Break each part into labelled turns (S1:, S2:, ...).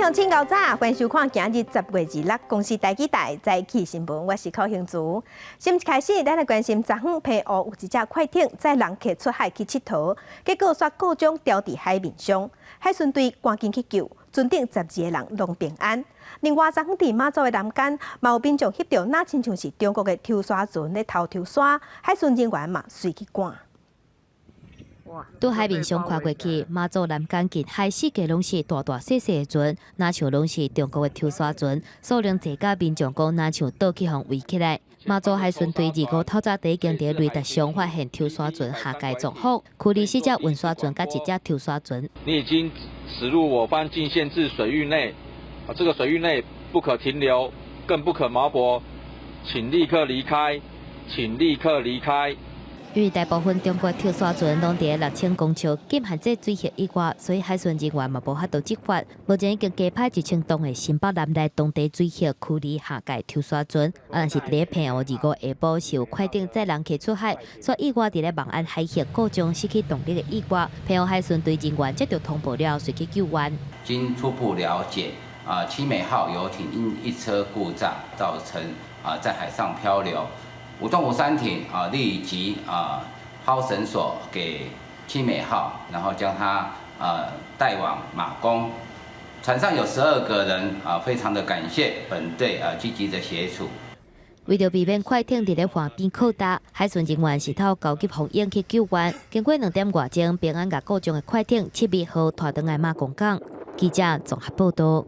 S1: 乡亲高早，欢迎收看今日10月26公司台记台早起新闻，我是柯兴竹。先一开始，咱来关心昨昏澎湖有一只快艇载人客出海去佚佗，结果煞各种掉伫海面上，海巡队赶紧去救，船顶12个人拢平安。另外，昨昏伫马祖的南竿，嘛有民众翕到那亲像是中国的抽沙船咧偷抽沙，海巡人员嘛随去赶。
S2: 伫海面上看过去，马祖南竿近海4个拢是大大细细的船，哪像拢是中国的抽沙船，数量侪甲民众讲哪像倒去互围起来。马祖海巡队25透早第一经伫雷达上发现抽沙船下界撞覆，驱离4只运沙船甲1只抽沙船。
S3: 你已经驶入我方禁限制水域内，这个水域内不可停留，更不可锚泊，请立刻离开，请立刻离开。 由于大部分中国抽沙船拢伫6000公尺禁限制水域以外，所以海巡人员嘛无法度执法。目前已经加派1000吨的新北南来当地水域驱离下界抽沙船。但是伫咧澎湖25下晡是有快艇载人客出海，所以意外伫咧望安海峡各种失去动力的意外，澎湖海巡队人员接到通报了，随去救援。经初步了解，七美号游艇因一车故障造成在海上漂流。 五洞湖3艇立即抛绳索给七美号，然后将它带往马公。船上有12个人非常的感谢本队积极的协助。为着避免快艇伫咧岸边靠搭，海巡人员是透高级红鹰去救援。经过2点外钟，平安甲各种的快艇7尾号拖转来马公港。记者综合报道。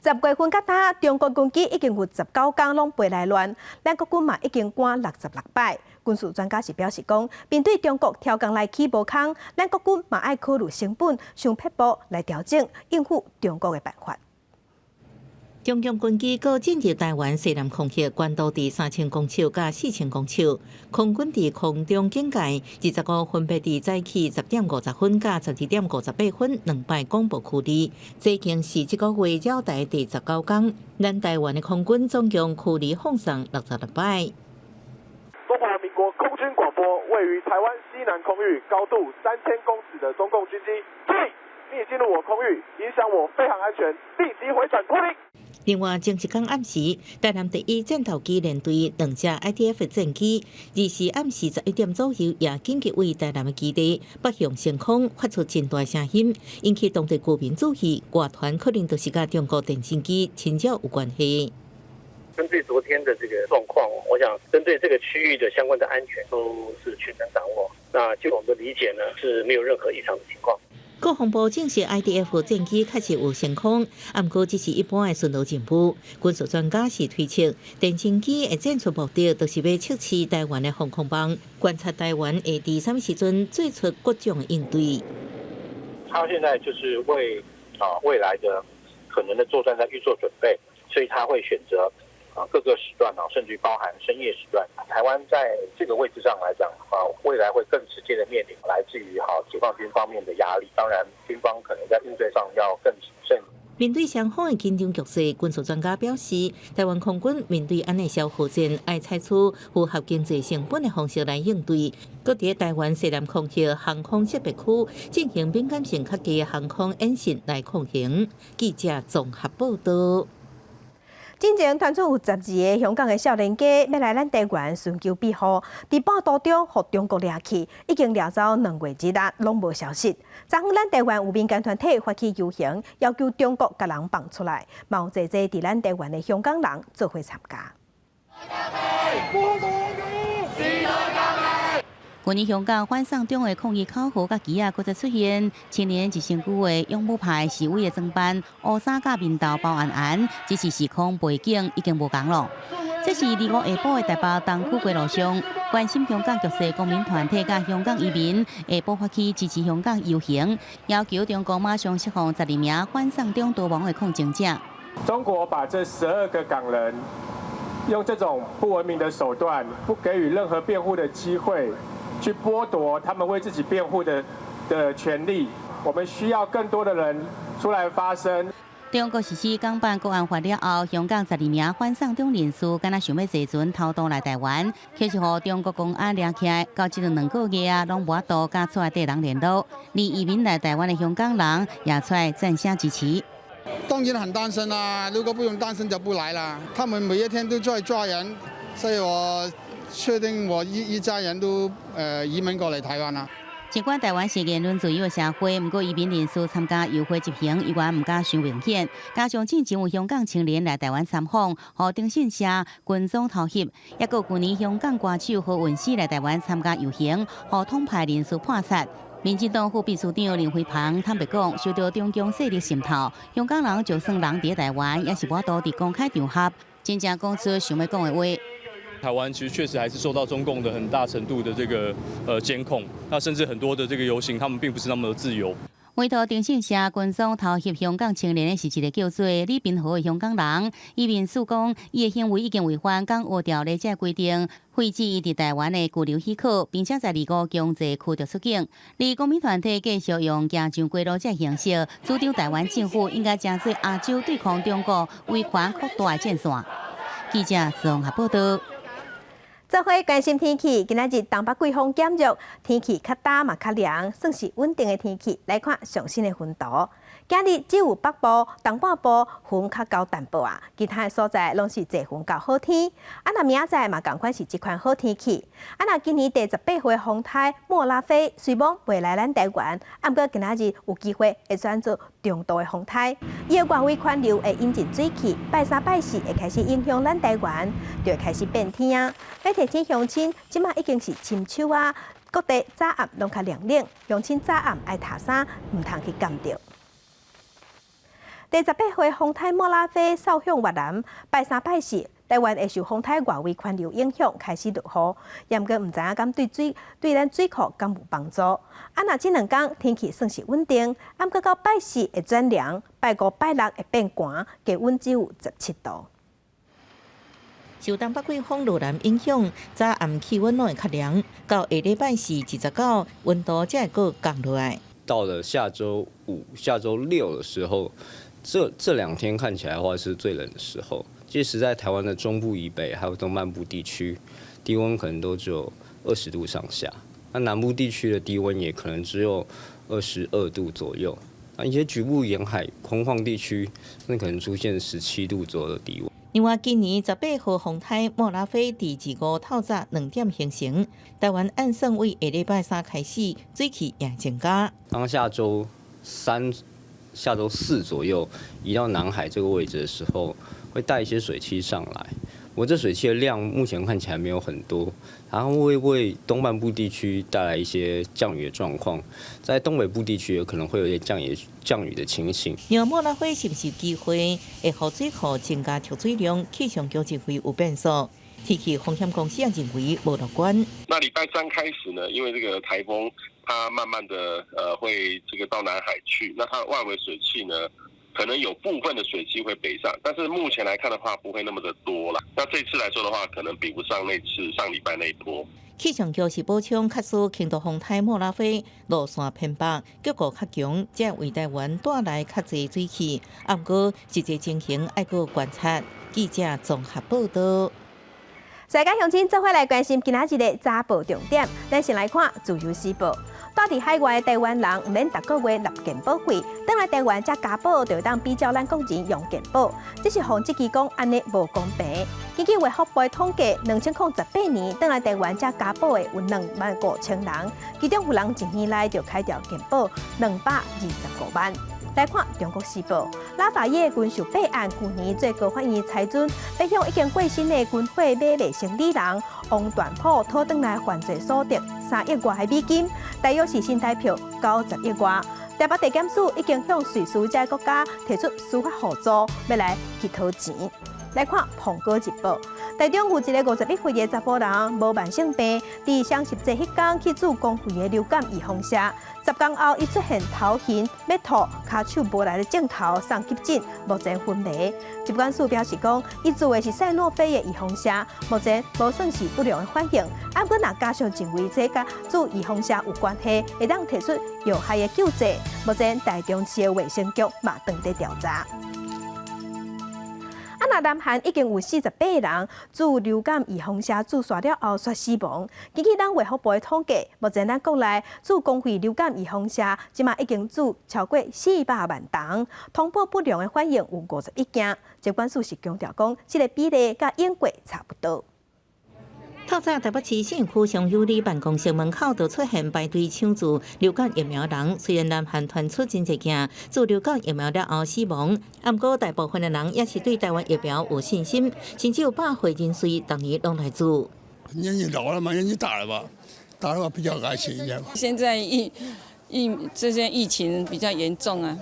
S3: 10月份到打，中国军机已经有19天拢飞来乱，咱国军嘛已经赶66摆。军事专家是表示讲，面对中国挑工来起无空，咱国军嘛爱考虑成本、想撇步来调整应付中国的办法。
S4: 中共军机搁进入台湾西南空域，关渡伫3000公尺甲4000公尺。空军伫空中警戒25分别伫早起10点50分甲12点58分2摆广播驱离。这已经是这个月绕台第19天，咱台湾的空军总共驱离放送66摆。
S5: 中华民国空军广播，位于台湾西南空域高度3000公尺的中共军机，注意，你已进入我空域，影响我飞行安全，立即回转脱离。
S4: 另外，前一天暗时，台南第1战斗机联队2架 IDF 战机，24暗时11点左右，也紧急为台南的基地北向升空发出真大声音，引起当地居民注意，外团可能就是甲中国电信机侵扰有关系。
S6: 针对昨天的这个状况，我想针对这个区域的相关的安全都是全面掌握。那就我们的理解呢，是没有任何异常的情况。
S4: 国防部证实 ，IDF 战机确实有升空，不过只是一般的巡逻任务。军事专家是推测，电信机的战术目的就是要测试台湾的防空网，观察台湾会伫什么时阵做出各种应对。
S6: 他现在就是为未来的可能的作战在预做准备，所以他会选择各个时段甚至包含深夜时段。台湾在这个位置上来讲未来会更直接的面临来自于解放军方面的压力。当然，军方可能在应对上要更谨慎。
S4: 面对双方的紧张局势，军事专家表示，台湾空军面对安尼消耗战，爱采取符合经济成本的方式来应对。搁伫台湾西南空域航空识别区进行敏感性较低的航空演习来抗衡。记者综合报道。
S1: 之前传出有12个香港的少年家要来咱台湾寻求庇护，伫半途中互中国掠去，已经掠走2月之内，拢无消息。昨昏咱台湾有民间团体发起游行，要求中国甲人放出来，嘛有侪伫咱台湾的香港人做伙参加。
S7: 去年香港反送中的抗议口号甲旗啊，搁再出现。青年一身具的勇武派示威的装扮，乌衫甲面罩包暗暗，只是时空背景已经无同了。这是25下晡的台北东区街路上，关心香港局势公民团体甲香港移民下晡发起支持香港游行，要求中国马上释放12名反送中逃亡的抗争者。
S5: 中国把这12个港人用这种不文明的手段，不给予任何辩护的机会。 去剥夺他们为自己辩护的权利，我们需要更多的人出来发声。
S7: 中国实施港版国安法了后，香港12名反送中人士敢若想要坐船偷渡来台湾，可是互中国公安抓起来，到这2个月啊，拢无法度甲出来地人联络。而移民来台湾的香港人也出来赞声支持。
S8: 当然很担心啦，如果不用担心就不来了。他们每一天都在抓人，所以我确定我一家人都移民过来台湾啦。
S7: 尽管台湾是言论自由的社会，不过移民人数参加游会执行依然唔敢伤明显。加上之前有香港青年来台湾参访，和中信社、军总头协，也有去年香港歌手何韵诗来台湾参加游行，和统派人士破杀。民进党副秘书长林辉鹏坦白讲，受到中共势力渗透，香港人就算人伫台湾，也是无多伫公开场合，真正讲出想要讲的话。
S9: 台湾其实确实还是受到中共的很大程度的这个监控，那甚至很多的这个游行，他们并不是那么的自由。
S7: 委托中信社军总头协香港青年的是一个叫做李斌豪的香港人，伊面诉讲，伊的行为已经违反港澳条例这规定，废止伊伫台湾的居留许可，并且在25强制驱逐出境。而公民团体继续用行上街路这形式，主张台湾政府应该加做亚洲对抗中国威权扩大的战线。记者综合报道。
S1: 做伙关心天气，今仔日东北季风减弱，天气较干嘛较凉，算是稳定的天气。来看上新的云图，今日只有北部、东半部云较高淡薄啊，其他的所在拢是侪云到好天。那明仔载嘛，同款是这款好天气。那今年第18岁风台莫拉菲虽望未来咱台湾，不过今仔日有机会会转做中度的风台，伊的外围环流会引进水汽，拜三拜四会开始影响咱台湾，就会开始变天啊。要提醒乡亲，即马已经是深秋啊，各地早暗拢较凉冷，乡亲早暗爱脱衫，唔通去感着。第18岁风台莫拉菲扫向越南，拜三拜四，台湾会受风台外围环流影响，开始落雨。也毋过唔知影敢对咱水库敢有帮助。那这2天天气算是稳定，不过到拜四会转凉，拜5、拜6会变寒，低温只有17度。
S4: 受东北季风路南影响，早暗气温拢会较凉，到下礼拜4、29，温度才会搁降落来。
S10: 到了下周5、下周6的时候，这2天看起来的话是最冷的时候。其实，在台湾的中部以北还有东半部地区，低温可能都只有20度上下。那南部地区的低温也可能只有22度左右。那一些局部沿海空旷地区，那可能出现17度左右的低温。
S4: 另外，今年18号风台莫拉菲伫25透早2点形成，台湾按算为下礼拜3开始，水汽也增加。
S10: 当下周4左右移到南海这个位置的时候，会带一些水汽上来。我这水汽的量目前看起来没有很多，然后会为东半部地区带来一些降雨的状况，在东北部地区有可能会有一些降雨的情形。
S4: 让莫拉菲是不是机会会让水库增加储水量？气象局指挥有变数，天气风险公司也认为无乐观。
S11: 那礼拜3开始呢，因为这个台风它慢慢的会这个到南海去，那它的外围水汽呢，可能有部分的水汽会北上，但是目前来看的话，不会那么的多了。那这次来说的话，可能比不上那次上礼拜那一波。
S4: 气象局是补充，确实轻度风台莫拉菲路线偏北，结果较强，才为台湾带来较侪水汽。不过实际情形要搁观察。记者综合报道。
S1: 世界乡亲做伙来关心今仔日的早报重点，咱先来看《自由时报》。住伫海外的台湾人，唔免逐个月纳健保费，等来台湾才加保，就当比较咱国人用健保。这是防积极讲安尼无公平。根据卫福部统计，2018年等来台湾才加保的有25000人，其中有人一年来就开掉健保225万。来看《中国时报》，拉法叶军售弊案，去年最高法院裁准，要向已经过身的军火买卖生理人王断甫讨回来犯罪所得3亿外的美金，大约是新台币90亿外。台北地检署已经向瑞士这国家提出司法互助，要来去讨钱。来看《苹果日报》，台中有一个51岁的查甫人，无慢性病，伫双十节迄天去住公费的流感预防社，10天后伊出现头晕、要吐、骹手无力的症头，送急诊，目前昏迷。疾管署表示讲，伊住的是赛诺菲的预防社，目前无算是不良的反应。不过，若家属认为这甲住预防社有关系，会当提出有害的救济。目前台中市的卫生局嘛正在调查。嘛，南韩已经有48人自流感预防车注射了后却死亡。根据咱卫福部的统计，目前咱国内自公费流感预防车，即嘛已经注超过400万桶，通报不良的反应有51件。疾管署是强调讲，这个比例甲英国差不多。
S4: 透早，台北市信区上有里办公室门口就出现排队抢注流感疫苗人。虽然南韩传出真侪件注流感疫苗了后死亡，不过大部分的人也是对台湾疫苗有信心，甚至有100岁人士当年拢来注。
S12: 年纪老了嘛，年纪大了吧，大了比较安心一点。
S13: 现在这些疫情比较严重啊，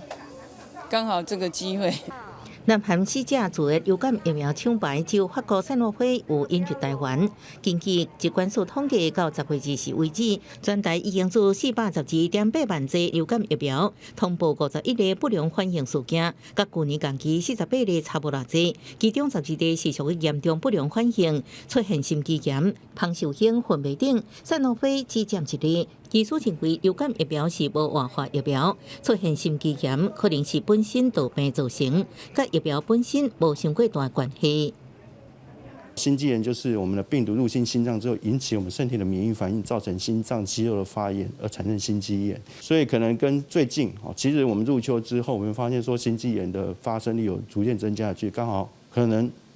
S13: 刚好这个机会。
S4: 南韩死者自的流感疫苗抢排，只有法国赛诺菲有引入台湾。根据疾管署统计，到10月20日为止，全台已经注412.8万剂流感疫苗，通报51个不良反应事件，甲去年同期48个差不多济。其中12个是属于严重不良反应，出现心肌炎、芳寿兴、混袂等，赛诺菲只占1例。技术认为流感疫苗是无活化疫苗，出现心肌炎可能是本身道病造成，甲疫苗本身无相过大关系。
S14: 心肌炎就是我们的病毒入侵心脏之后，引起我们身体的免疫反应，造成心脏肌肉的发炎，而产生心肌炎。所以可能跟最近，其实我们入秋之后，我们发现说心肌炎的发生率有逐渐增加，就刚好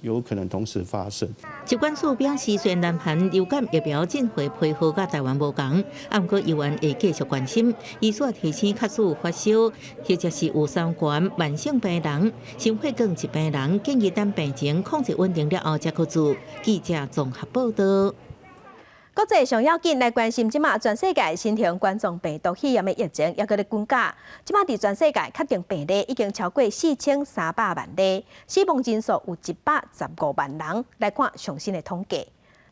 S14: 有可能同时发生。
S4: 疾管署表示，虽然南韩流感疫苗进货配合甲台湾无同，不过议员会继续关心，医所提醒确实有发烧，或者是有三高、慢性病人、心血管疾病人，建议等病情控制稳定了后才去做。记者综合报道。
S1: 国际上要紧来关心，即马全世界新型冠状病毒肺炎的疫情也搁咧增加。即马伫全世界确定病例已经超过4300万例，死亡人数有115万人。来看最新的统计，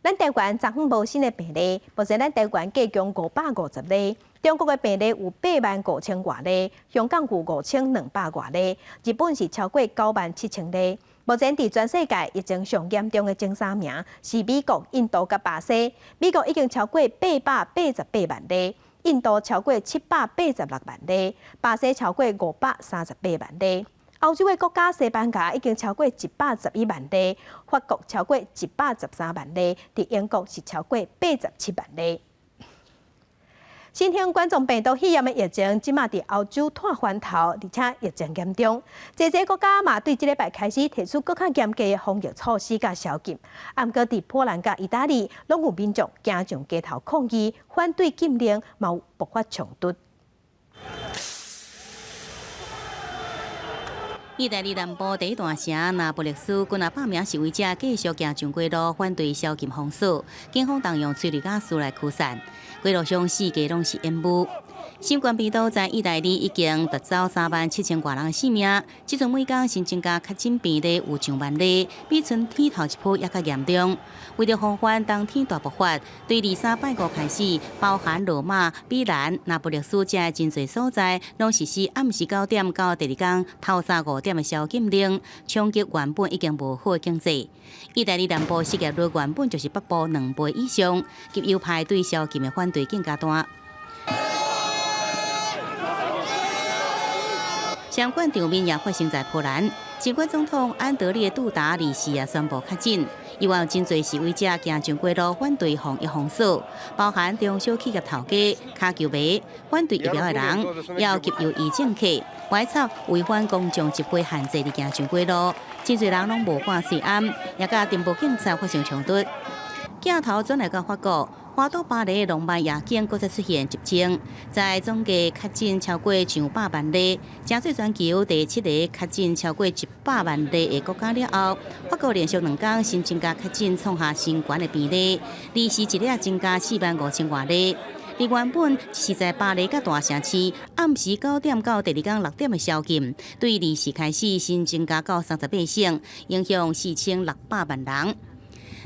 S1: 咱台湾昨昏无新的病例，目前咱台湾计共550例。中国的病例有85000多例，香港有5200多例，日本是超过97000例。目前伫全世界疫情上严重的前3名是美国、印度甲巴西。美国已经超过888万例，印度超过786万例，巴西超过538万例。欧洲的国家西班牙已经超过111万例，法国超过113万例，伫英国是超过87万例。新型冠状病毒肺炎的疫情，即马伫欧洲探翻头，而且疫情严重。侪国家嘛对即礼拜开始提出更较严格的防疫措施甲宵禁。不过伫波兰甲意大利，拢有民众走上街头抗议，反对禁令，嘛有爆发冲突。
S7: 意大利南部第一大城那不勒斯，均百名示威者继续行上街路，反对宵禁封锁。警方动用催泪瓦斯来驱散。街路上四界拢是烟雾。新冠病毒在意大利已经夺走37000多人性命，即阵每天新增加确诊病例有上万例，比春天头一波也较严重。为了防范冬天大爆发，对23拜五开始，包含罗马、米兰、那不勒斯这真侪所在，拢实施暗时9点到第二天头3-5点的宵禁令，冲击原本已经无好的经济。意大利南部失业率原本就是北部2倍以上，极右派对宵禁的反对更加大。相关场面也发生在波兰，尽管总统安德烈杜达24日宣布确诊，以往真侪示威者行上街路反对防疫封锁，包含中小企业头家、卡球迷、反对疫苗的人，要急由疫政客、外插违反公众集会限制的行上街路，真侪人拢无赶细暗，也甲镇暴警察发生冲突。镜头转来到法国。花都巴黎龙脉夜景搁再出现急增，在总计确诊超过100万例，正最全球第7个确诊超过100万例的国家了后，法国连续2天新增加确诊创下新高的病例，利时一日增加45000多例。而原本是在巴黎甲大城市暗时9点到第二天6点的宵禁，对利时开始新增加到38省，影响4600万人。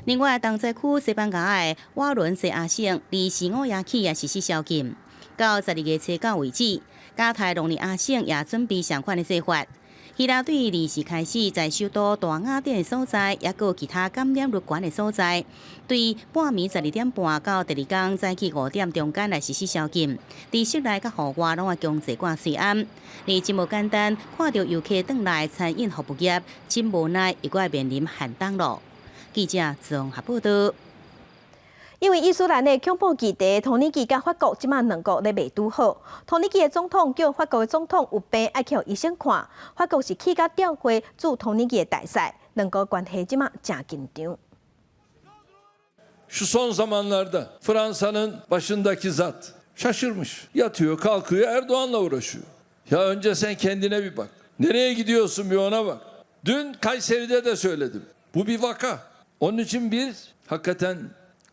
S7: 另外，东西区西班牙的瓦伦西亚省25夜起也实施宵禁，到12月初9为止。加泰隆尼亚省也准备相关的做法。希腊队2时开始在首都大雅典的所在，也有其他感染率悬的所在，对半暝12点半到第二天早起5点中间来实施宵禁。伫室内甲户外拢要强制挂细安。而真无简单，看到游客转来餐饮服务业，真无奈又要面临寒冬咯。记者综合报道。
S1: 因为伊斯兰的恐怖基地，托尼基甲法国即马两国咧未拄好。托尼基的总统叫法国的总统有病爱去医生看，法国是去甲调回驻托尼基的大使，两国关系即马真紧张。
S15: Şu son zamanlarda Fransa'nın başındaki zat şaşırmış. Yatıyor, kalkıyor, Erdoğan'la uğraşıyor. Ya önce sen kendine bir bak. Nereye gidiyorsun bir ona bak. Dün Kayseri'de de söyledim. Bu bir vaka. Onun için biz hakikaten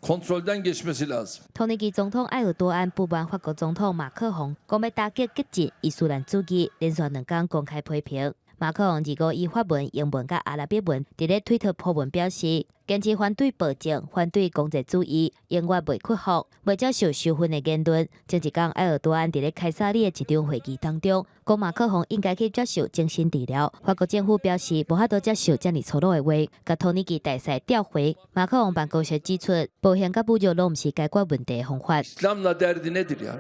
S15: kontrolden geçmesi lazım.
S2: 托尼基总统埃尔多安不满法国总统马克宏讲要打击激进伊斯兰主义，连续2天公开批评。马克宏25以法文、英文甲阿拉伯文伫咧推特破文表示，坚持反对暴政、反对公贼主义，永远袂屈服，袂接受羞愤的言论。前一天，埃尔多安伫咧开萨利的一场会议当中，讲马克宏应该去接受精神治疗。法国政府表示无法度接受遮尔粗鲁的话，甲托尼基大使调回。马克宏办公室指出，暴行甲侮辱拢毋是解决问题的方法。
S15: İslam'la derdi nedir ya?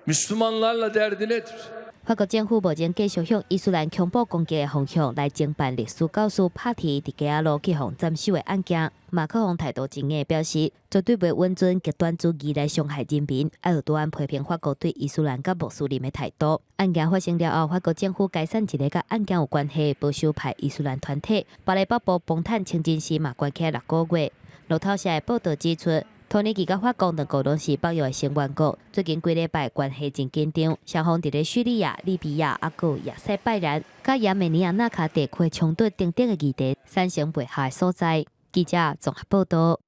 S15: Müslümanlarla derdi nedir?
S2: 法国政府目前继续向伊斯兰恐怖攻击的方向来侦办历史教师帕提伫街仔路去互斩首的案件。马克宏态度坚硬，表示绝对袂允准极端主义来伤害人民。埃尔多安批评法国对伊斯兰甲穆斯林的态度。案件发生了后，法国政府解散一个甲案件有关系的保守派伊斯兰团体，巴黎北部崩塌清真寺嘛关起6个月。路透社的报道指出，托尼基甲法国两国拢是北约的成员国，最近几礼拜关系真紧张，双方伫咧叙利亚、利比亚、还有亚塞拜然、甲亚美尼亚纳卡地区冲突等等的议题产生背下的所在。记者综合报道。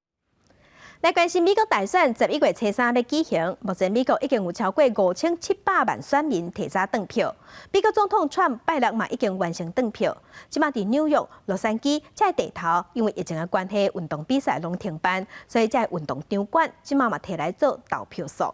S1: 来关心美国大选，11月初3要举行。目前美国已经有超过5700万选民提早登票。美国总统川普拜六嘛已经完成登票。即马伫纽约、洛杉矶这地头，因为疫情的关系，运动比赛拢停办，所以这运动场馆即马嘛摕来做投票所。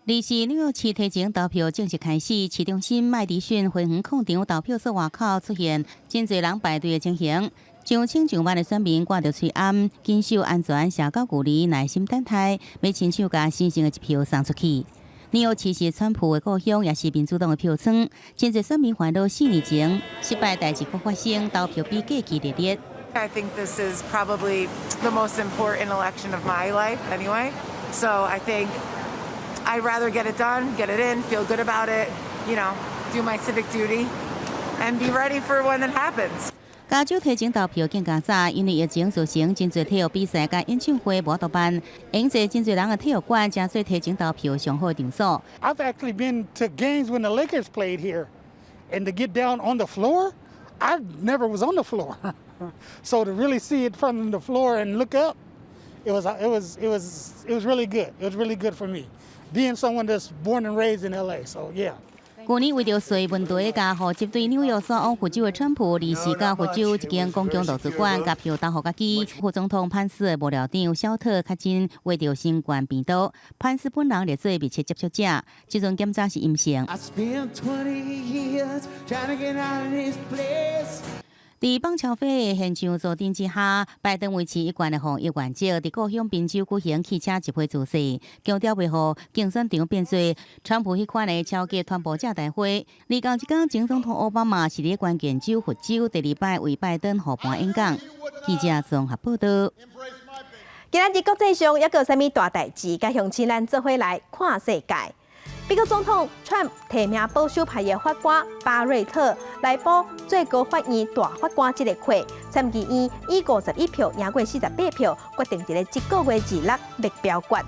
S7: 2时纽约市提前投票正式开始，市中心麦迪逊花园广场投票所外口出现真侪人排队的情形。上千上万的选民挂着喙暗，坚守安全社交距离，耐心等待，要亲手把神圣的一票送出去。纽约市是川普的故乡，也是民主党的票仓。真侪选民烦恼4年前失败代志搁发生，投票比假期热烈。
S16: I think this is probably the most important election of my life, anyway. So I think I'd rather get it done, get it in, feel good about it, you know, do my civic duty, and be ready for when it happens.
S7: 加州提前投票更加早，因为疫情造成真侪体育比赛甲演唱会无得办，因此真侪人的体育馆加做提前投票上好的场所。
S17: I've actually been to games when the Lakers played here, and to get down on the floor, I never was on the floor. So to really see it from the floor and look up, it was really good. It was really good for me, being someone that's born and raised in LA. So yeah.
S7: 去年为着随问题甲和接对纽约所安福州的川普2时甲福州一间公共图书馆甲票投互家己，副总统潘斯的幕僚长肖特确诊为着新冠病毒，潘斯本人列做密切接触者，即阵检查是阴性。伫棒球飞的现场坐镇之下，拜登维持一贯的防疫原则，伫故乡宾州举行汽车集会造势，强调袂互竞选场变做川普迄款的超级传播者大会。而到一天，前总统奥巴马是伫关键州佛州第2摆为拜登护盘演讲。记者综合报道。
S1: 今仔日国际上还有啥物大代志？甲乡亲咱做伙来看世界。美国总统川普提名保守派的法官巴瑞特来补最高法院大法官这个缺，参议院以51票赢过48票，决定伫咧这个月26日表决。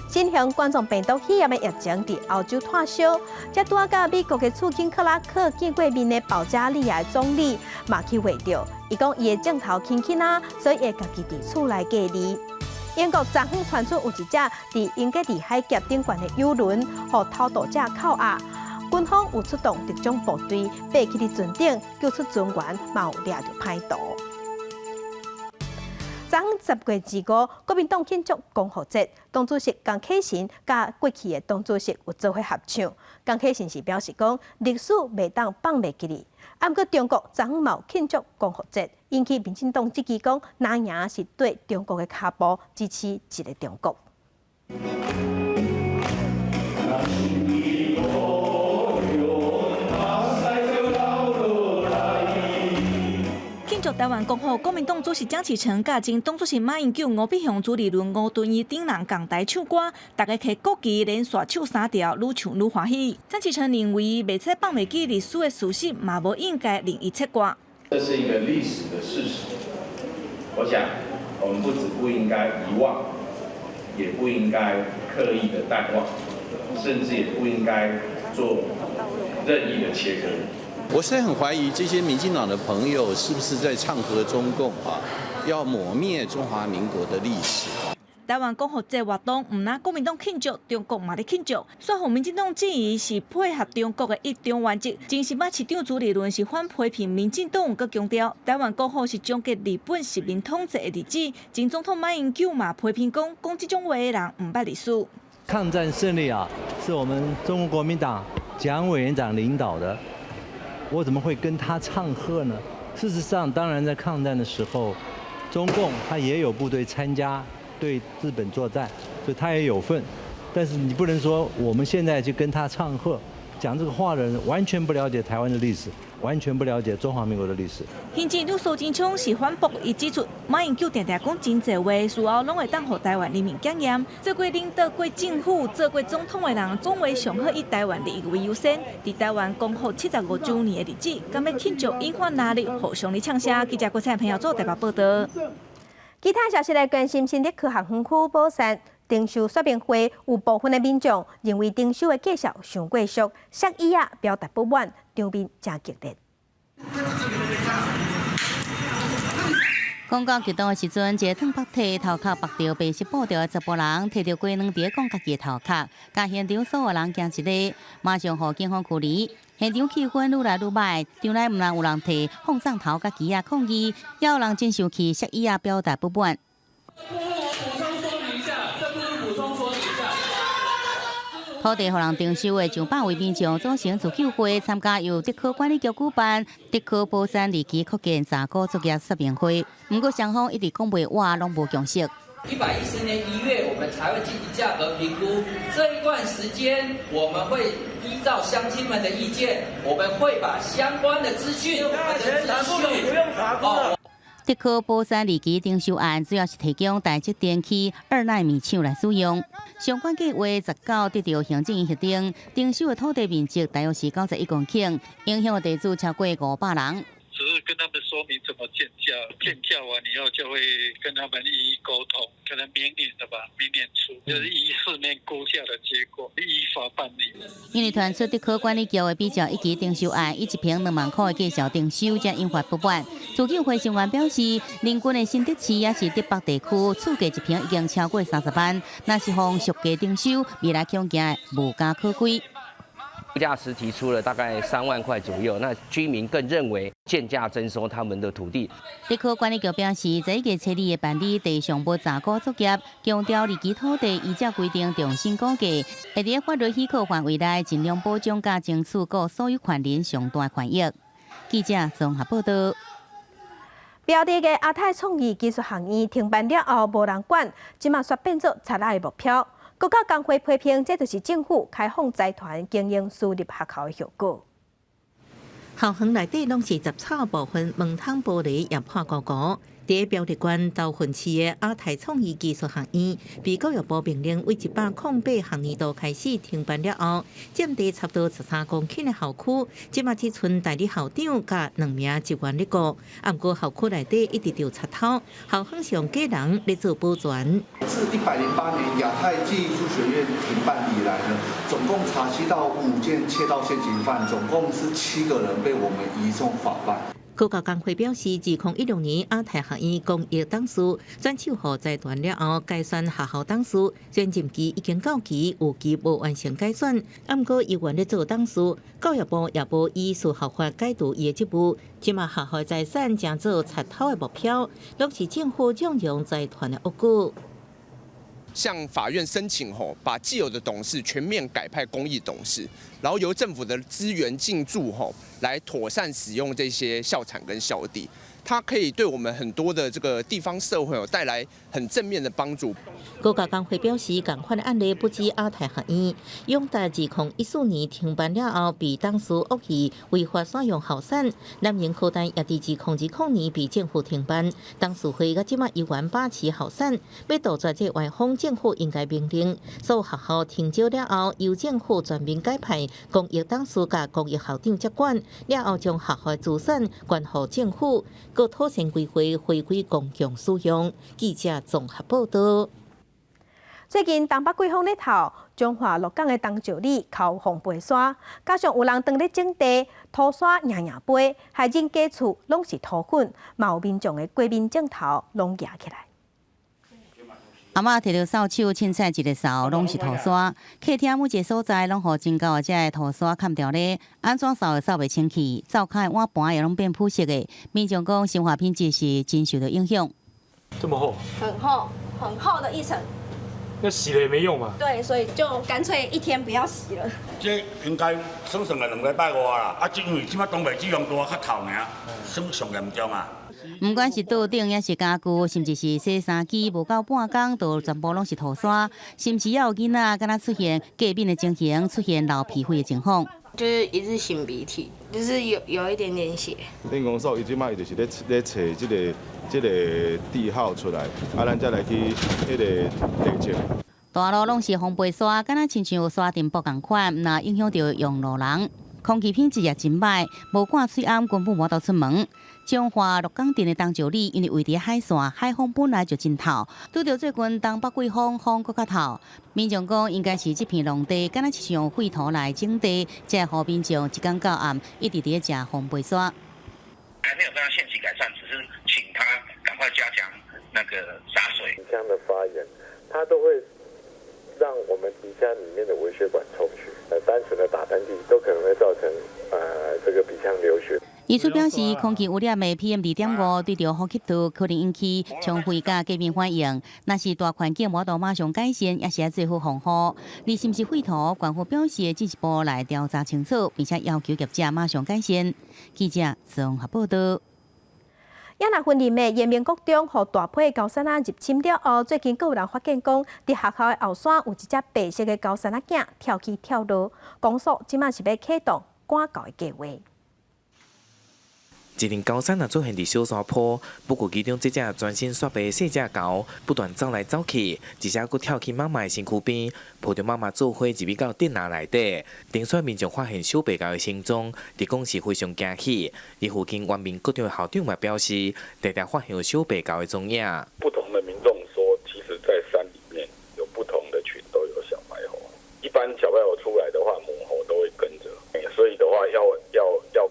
S1: 新型冠状病毒肺炎的疫情伫欧洲退烧，才拄啊甲美国的驻京克拉克见过面的保加利亚总理嘛去会着，伊讲伊的镜头轻轻啊，所以会家己伫厝内隔离。英国昨昏传出有一只伫英格里海峡顶悬的游轮，互偷渡者扣押。军方有出动特种部队，爬去伫船顶救出船员，嘛有抓着歹徒。昨10月25，国民党庆祝光复节，党主席江启臣甲过去的党主席有做伙合唱。江启臣是表示讲，历史袂当放袂记哩。啊，毋过中国昨嘛有庆祝光复节，引起民进党质疑讲，哪样是对中国的脚步支持一个中国。
S18: 庆祝台湾光复，国民党主席蒋启臣甲前党主席马英九、吴必雄主理论吴敦义等人共台唱歌，大家摕国旗连续唱3条，愈唱愈欢喜。蒋启臣认为，袂使放袂记历史的事实，嘛无应该令伊切割。
S19: 这是一个历史的事实，我想我们不应该遗忘，也不应该刻意的淡忘，甚至也不应该做任意的切割。
S20: 我实在很怀疑这些民进党的朋友是不是在唱和中共要抹灭中华民国的历史。
S18: 台湾光复节活动唔拿国民党庆祝，中国嘛咧庆祝，说服民进党质疑是配合中国的一中原则。前新北市长朱立伦是反批评民进党，佮强调台湾光复是终结日本殖民统治的日子。前总统马英九嘛批评讲这种话的人唔捌历史。
S21: 抗战胜利是我们中国国民党蒋委员长领导的。我怎么会跟他唱和呢？事实上，当然在抗战的时候，中共他也有部队参加对日本作战，所以他也有份。但是你不能说我们现在就跟他唱和，讲这个话的人完全不了解台湾的历史，完全不了解中华民国的历史。
S18: 行政院苏贞昌是反驳，伊指出马英九常常讲真侪话，事后拢会当互台湾人民检验。做过领导过政府、做过总统的人，总为上好以台湾利益为优先。伫台湾光复75周年的日子，敢要庆祝引发压力，互相咧呛声。记者郭彩朋友做台北报道。
S1: 其他消息来关心，新竹区学园区宝山丁修说明会，有部分的民众认为丁修的介绍伤过俗，协议表达不满，场面真激烈。
S7: 公告激动的时阵，一个烫白体头壳绑着白色布条的查甫人，摕着鸡卵伫讲家己的头壳，甲现场所有人惊一个，马上互警方驱离。现场气氛愈来愈歹，场内毋但有人摕放送头甲旗抗议，也有人真生气，协议表达不满。土地互人征收的上百位民众组成自救会，参加由竹科管理局举办竹科宝山离奇扩建查古作业说明会。不过双方一直讲袂话，拢无共识。
S22: 110年1月，我们才会进行价格评估。这一段时间，我们会依照乡亲们的意见，我们会把相关的资讯，不用查过。
S7: 竹科宝山离奇征收案主要是提供台积电去2奈米厂来使用。相关计划19得到行政院核定，征收的土地面积大约是91公顷，影响的地主超过500人。
S23: 只是跟他们说明怎么建价，建价完以后就会跟他们一一沟通，可能明年的吧，明年初就是依4年估价的结果依法办理。
S7: 因为传出竹科管理局的比较一期征收案，以1坪2万块的介绍征收，才引发不满。自救会成员表示，邻近的新竹市也是竹北地区，厝价1坪已经超过30万，若是放俗价征收，未来恐惊无家可归。
S24: 估价时提出了大概3万块左右，那居民更认为贱价征收他们的土地。
S7: 竹科管理局表示，在1月7日的办理地上无查古作业，强调离奇土地依照规定重新估价，会伫法律许可范围内尽量保障甲争取各所有权人上大权益。记者综合报道。
S1: 标题的亚太创意技术学院停办了后无人管，即马煞变做贼仔的目标。国家工会批评，这就是政府开放财团经营私立学校的效果。
S4: 校园内底拢是杂草部分，门窗玻璃也破高高。伫标题馆斗分市的亚太创意技术学院，被教育部命令为108学年度开始停办了后，占地差不多13公顷的校区，即马只剩代理校长甲2名职员咧顾。不过校区内底一直有贼偷，校方上家人咧做保全。
S25: 自108年亚太技术学院停办以来呢，总共查缉到5件窃盗现行犯，总共是7个人被我们移送法办。
S4: 科教工会表示，2016年亚太学院公益董事转手予财团了后，改选学校董事，选任期已经到期，有期无完成改选。不过，依原咧做董事，教育部也无依属合法解除伊的职务。即马学校财产正做贼偷的目标，拢是政府纵容财团的恶举。
S3: 向法院申请后，把既有的董事全面改派公益董事，然后由政府的资源进驻后，来妥善使用这些校产跟校地，它可以对我们很多的这个地方社会带来很正面的帮助。
S4: 国家工会表示，同款的案例不止亚太学院，永大2014年停办了后，被董事恶意违法使用校产；南营科大也伫2010年被政府停办，董事会到即马依然把持校产，要杜绝这歪风，政府应该命令所有学校停招了后，由政府全面改派公益董事甲公益校长接管，了后将学校的资产捐予政府，各妥善规划回归公共使用。记者综合报道。
S1: 最近东北季风日头，中华鹿港的东石里靠红白沙，加上有人当咧种地，土沙硬飞，害人家厝拢是土粉，嘛有民众的过面镜头拢压起来。
S7: 阿嬷摕着扫帚清采一个扫，拢是土沙。客厅每一个所在拢互真高，遮个土沙砍掉咧，安怎扫也扫袂清气，灶骹的碗盘也拢变腐蚀的。民众讲生活品质是真受到影响。
S5: 这么厚？
S6: 很厚，很厚的一层。
S5: 那洗了也没用嘛。
S6: 对，所以就干脆一天不要洗了。
S8: 这应该算个2礼拜外啦，啊，因为即摆东北季风大较透尔，算上严重啊。
S7: 不管是桌顶也是家具，甚至是洗衫机，无到半工，就全部拢是土沙，甚至也有囡仔敢若出现过敏的情形，出现流皮肤的情况。
S6: 就是一直擤鼻涕，就是有一点点血。
S9: 电工所伊即摆就是咧找这个地号出来，啊，咱再来去迄个地质。
S7: 大路拢是红白沙，敢若亲像沙尘暴共款，那影响到用路人。空气品质也真歹，无赶水暗根本无法度出门。彰化鹿港镇的东石里，因为位伫海线，海风本来就真透，拄着最近东北季风，风搁较透。民众讲应该是这片农地，敢若是用废土来种地，才互民众一天到暗一直伫食红白沙。
S26: 还没有跟他限期改善，只是请他赶快加强那个洒水。
S27: 这样的发言，它都会让我们鼻腔里面的微血管抽血，单纯的打喷嚏都可能会造成这个鼻腔流血。
S7: 医师表示，空气污染的 PM2.5对着呼吸道可能引起肠肺甲过敏反应。若是大环境无法度马上改善，也是要做好防护。你是毋是废土？官府表示进一步来调查清楚，并且要求业者马上改善。记者综合报道。
S1: 亚那婚林的延明国中，互大批高山仔入侵了后，最近阁有人发现讲，伫学校的后山有一只白色的高山仔囝跳起跳落，公所即马是要启动赶校的计划。
S28: 一阵高山也出现伫小山坡，不过其中这只全身雪白的细只狗不断走来走去，而且佫跳去妈妈的身躯边，抱着妈妈做伙入去到电脑内底。登山民众发现小白狗的行踪，伫讲是非常惊喜。而附近原民国中的校长嘛表示，常常发现有小白狗的踪影。
S25: 不同的民众说，其实在山里面有不同的群都有小白猴。一般小白猴出来的话，母猴都会跟着，所以的话要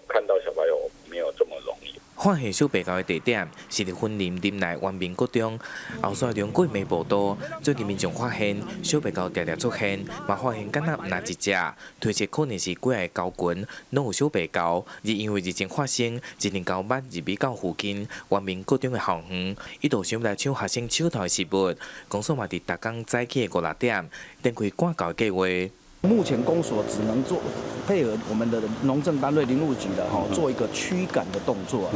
S25: 看到小白猴没有这么容易。
S28: 发现小白狗的地点是伫婚林林内原民国中后山中过暝步道。最近民众发现小白狗常常出现，嘛发现敢若毋一只，推测可能是几个狗群拢有小白狗。而因为日前发生一阵狗捌入去到附近原民国中的校园，一度想来抢学生手头的食物，公所嘛伫逐工早起的5-6点展开赶狗的计划。
S29: 目前公所只能做配合我们的农政单位林务局的做一个驱赶的动作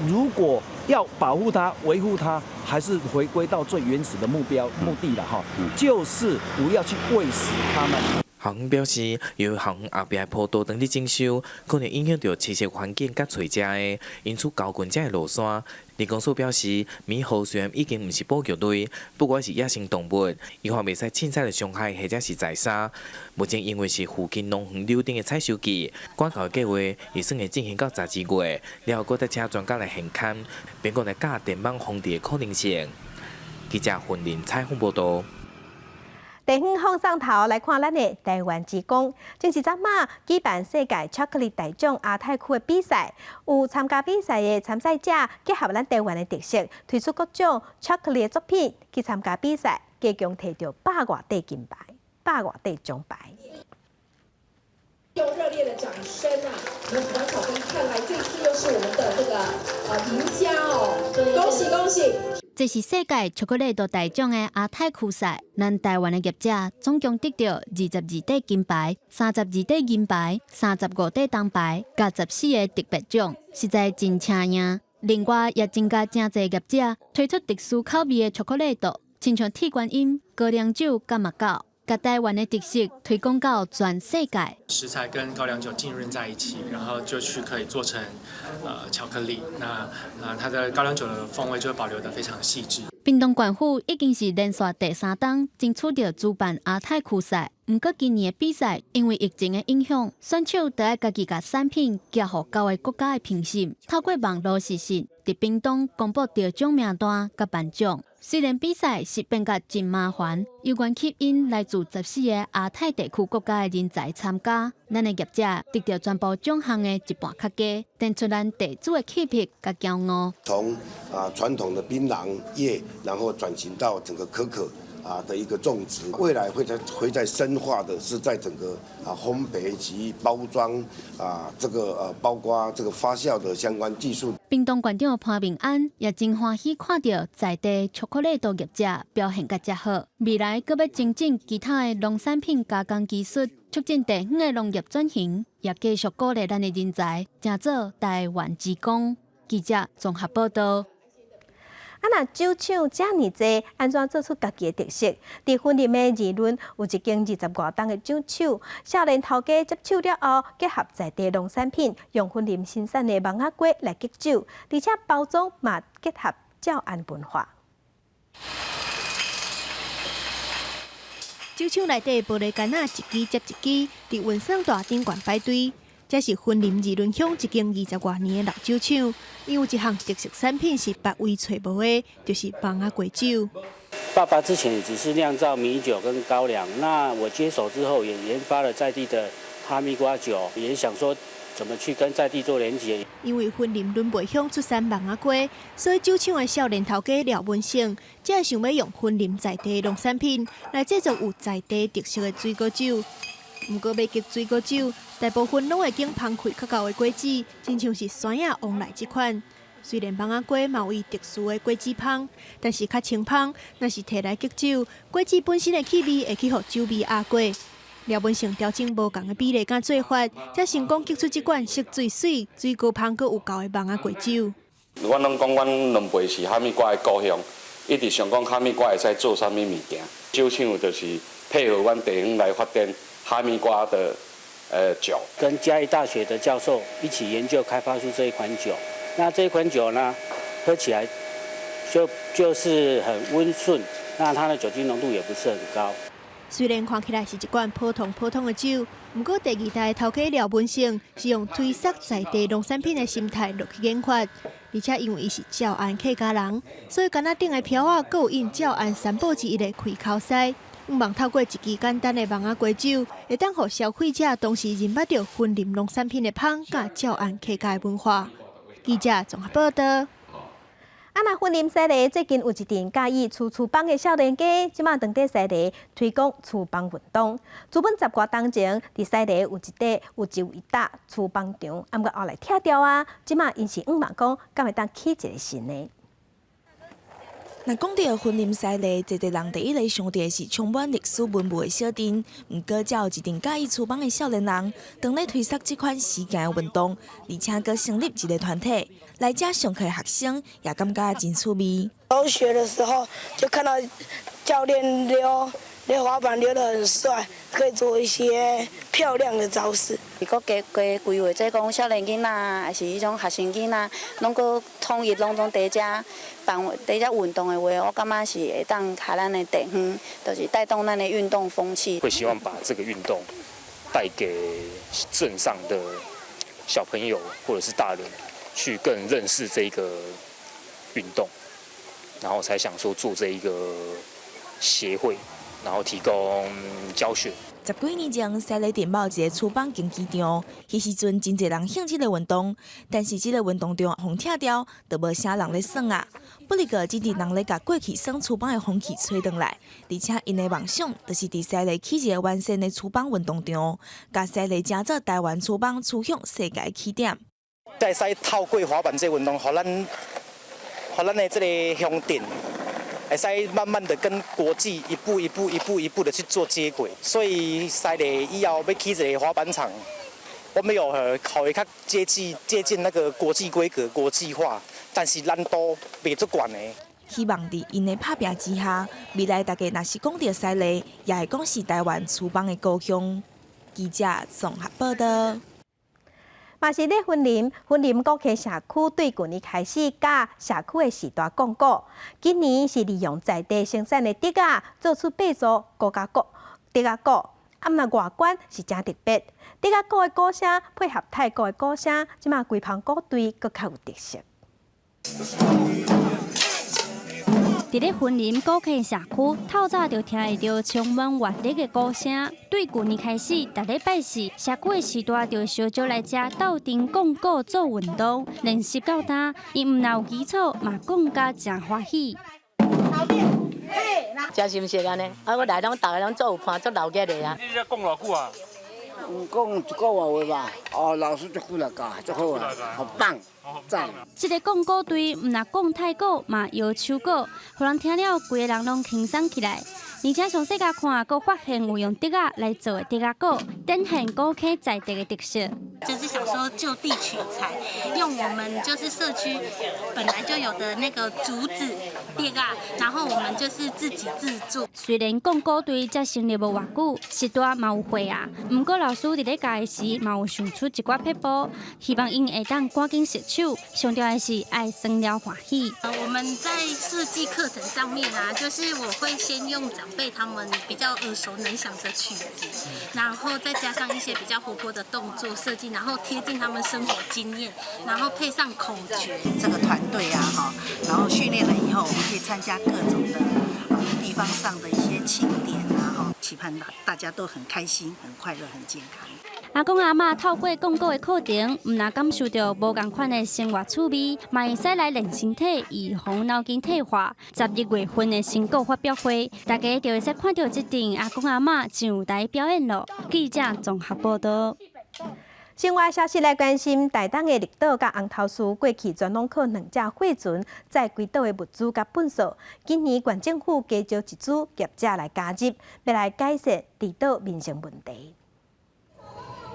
S29: 如果要保护它、维护它，还是回归到最原始的目的了就是不要去喂食它们。
S28: 校方表示，由于校方后壁的坡道当日征收，可能影响到栖息环境甲找食的，因此高群才会落山。林公所表示，猕猴虽然已经毋是保育类，不过是野生动物，以后袂使凊彩的伤害或者是宰杀。目前因为是附近农园溜顶的采收季，赶狗的计划预算会进行到12月，然后搁再请专家来现勘，并讲来架电网封治的可能性。记者混林采访报道。
S1: 地方放上头来看咱的台湾之光，前一阵嘛举办世界巧克力大奖亚太区的比赛，有参加比赛的参赛者结合咱台湾的特色，推出各种巧克力的作品去参加比赛，加强摕到100多块金牌、100多块奖牌。
S2: 用热烈的掌声啊！我们王小兵看来这次又是我们的这个赢家哦，恭喜恭喜！
S10: 这是世界巧克力大奖的亚太区赛，咱台湾的业者总共得到22块金牌、32块银牌、35块铜牌，加14个特别奖，实在真请赢。另外，也增加真侪业者推出特殊口味的巧克力豆，亲像铁观音、高粱酒、甲马告。把台湾的特色推广到全世界。
S11: 食材跟高粱酒浸润在一起，然后就去可以做成巧克力。那它的高粱酒的风味就会保留得非常细致。
S10: 屏东县府已经是连续第3档争取到主办亚太区赛，不过今年的比赛因为疫情的影响，选手得要家己把产品交予9个国家的评审，透过网络实时在屏东公布得奖名单甲颁奖。虽然比赛是变甲真麻烦，有关吸引来自14个亚太地区国家的人才参加，咱的业者得到全部奖项的一半较低，展出咱地主的气魄甲骄傲。
S12: 从传统的槟榔叶，然后转型到整个可可的一个种植，未来会在深化的是在整个烘焙及包装这个包括这个发酵的相关技术。
S10: 屏东县长潘明安也真欢喜看到在地巧克力豆业者表现甲遮好，未来阁要精进其他的农产品加工技术，促进地方的农业转型，也继续鼓励咱的人才，成做台湾之光。记者综合报道。
S1: 若酒厂遮尔济，安怎做出家己的特色？伫婚礼的议论，有一间20多档的酒厂，少年头家接手了后，结合在地农产品，用婚礼生产的芒仔果来结酒，而且包装嘛结合教案文化。
S13: 酒厂内底玻璃杆仔一支接一支，伫温山大顶悬摆堆。这是婚林二轮乡一间20多年的老酒厂，伊有一项特色产品是别位找无的，就是芒仔果酒。
S14: 爸爸之前只是酿造米酒跟高粱，那我接手之后也研发了在地的哈密瓜酒，也想说怎么去跟在地做连结。
S13: 因为婚林仑背乡出产芒仔果，所以酒厂的少年头家廖文胜，才想要用婚林在地农产品来制作有在地特色的水果酒。不过要结水果酒，大部分拢会经芳开较高的果子，亲像是山野往来这款。虽然芒仔果嘛有伊特殊的果子芳，但是较清芳。若是摕来结酒，果子本身的气味会去互酒味压过。廖文成调整无同的比例甲做法，才成功结出这款色水水、水果芳阁有够的芒仔果酒。
S15: 阮拢讲，阮两辈是哈密瓜的故乡，一直想讲哈密瓜会使做啥物物件。酒厂就是配合阮地方来发展哈密瓜的酒，
S14: 跟嘉义大学的教授一起研究开发出这一款酒。那这一款酒呢，喝起来就是很温顺，那它的酒精浓度也不是很高。
S13: 虽然看起来是一罐普通的酒，不过第2代头家廖文胜是用推广在地农产品的心态落去研发，而且因为伊是教案客家人，所以干那顶的瓢仔阁有印教案3宝之一的开口塞。希望透过一支简单的芒仔果酒，会当互消费者同时认捌到婚林农产品的芳，甲教案客家的文化。记者综合报道。
S1: 若婚林西里最近有一阵介意厨房的少年家，即马当地西里推广厨房运动。资本10多年前，伫西里有一搭厨房场，不过后来拆掉啊。即马因是问讲，敢会当起一个新的？
S16: 若讲到婚林西里，侪人第一个想到是充满历史文物的小镇。不过，才有一阵介意厨房的少年人，当咧推广这款时间的运动，而且佫成立一个团体。来这上课的学生也感觉真趣味。
S17: 我学的时候就看到教练溜滑板溜得很帅，可以做一些漂亮的招式。
S30: 如果加规划即讲少年囡仔，还是迄种学生囡仔，拢个统一拢总伫遮办伫遮运动的话，我感觉是会当甲咱的地方，就是带动咱的运动风气。
S11: 会希望把这个运动带给镇上的小朋友或者是大人，去更认识这个运动，然后才想说做这一个协会，
S3: 然后提供教学。
S16: 10几年前，西里镇某一个厨房竞技场，迄时阵真侪人兴这个运动，但是这个运动场风拆掉，就无啥人咧耍啊。不过，真侪人咧甲过去耍厨房的风气吹转来，而且因的梦想就是伫西里起一个完善的厨房运动场，甲西里成做台湾厨房趋向世界起点。
S29: 会使透过滑板这个运动，互咱的这个乡镇。会使慢慢的跟国际一步的去做接轨，所以西里以后要起一个滑板场，我们有考虑较接近那个国际规格、国际化，但是难度袂足悬的。
S16: 希望伫因的打拼之下，未来大家若是讲到西里，也会讲是台湾厨房的故乡。记者综合报道。
S1: 嘛是咧云林国溪社区对去年开始甲社区的时代广告，今年是利用在地生产的竹仔做出8组高价鼓，竹仔鼓，啊，那外观是真特别。竹仔鼓的鼓声配合太鼓的鼓声，即马规旁鼓队搁较有特色。
S10: 伫咧云林国溪社区，透早就听会到充满活力的鼓声。对旧年开始，逐礼拜四，社区的时代就小少来遮斗阵讲鼓做运动，练习到呾，因毋但有基础，嘛讲甲真欢喜。
S4: 真心实安尼，啊，我来拢逐个拢做有伴，做老热的啊。
S3: 你遮讲偌久啊？
S4: 讲一个月吧。哦，老师足久来教，足好啊，好棒。赞！
S10: 这个讲鼓队毋但讲太鼓，嘛摇手鼓，互人听了规个人拢轻松起来。而且详细甲看，阁发现有用竹仔来做的竹仔鼓，展现古溪在地的特色。
S5: 就是想说就地取材，用我们就是社区本来就有的那个竹子竹仔，然后我们就是自己制作。
S10: 虽然讲鼓队才成立无偌久，时代嘛有岁啊，毋过老师伫咧教的时，嘛有想出一寡撇步，希望因会当赶紧熟手。上重要的是爱生了欢喜。
S5: 我们在设计课程上面啊，就是我会先用长辈他们比较耳熟能详的曲子，然后再加上一些比较活泼的动作设计，然后贴近他们生活经验，然后配上口诀。
S18: 这个团队啊，哈，然后训练了以后，我们可以参加各种的地方上的一些庆典啊，哈，期盼大家都很开心、很快乐、很健康。
S10: 阿公阿嬷透过讲鼓的课程，毋但感受到无共款的生活趣味，嘛会使来练身体，预防脑筋退化。11月份的新歌发表会，大家就会使看到这场阿公阿嬷上舞台表演咯。记者综合报道。
S1: 另外消息来关心，台东的绿岛甲红头树过去专拢靠2只货船载归岛的物资甲粪扫，今年县政府加招一组业者来加入，要来解决绿岛民生问题。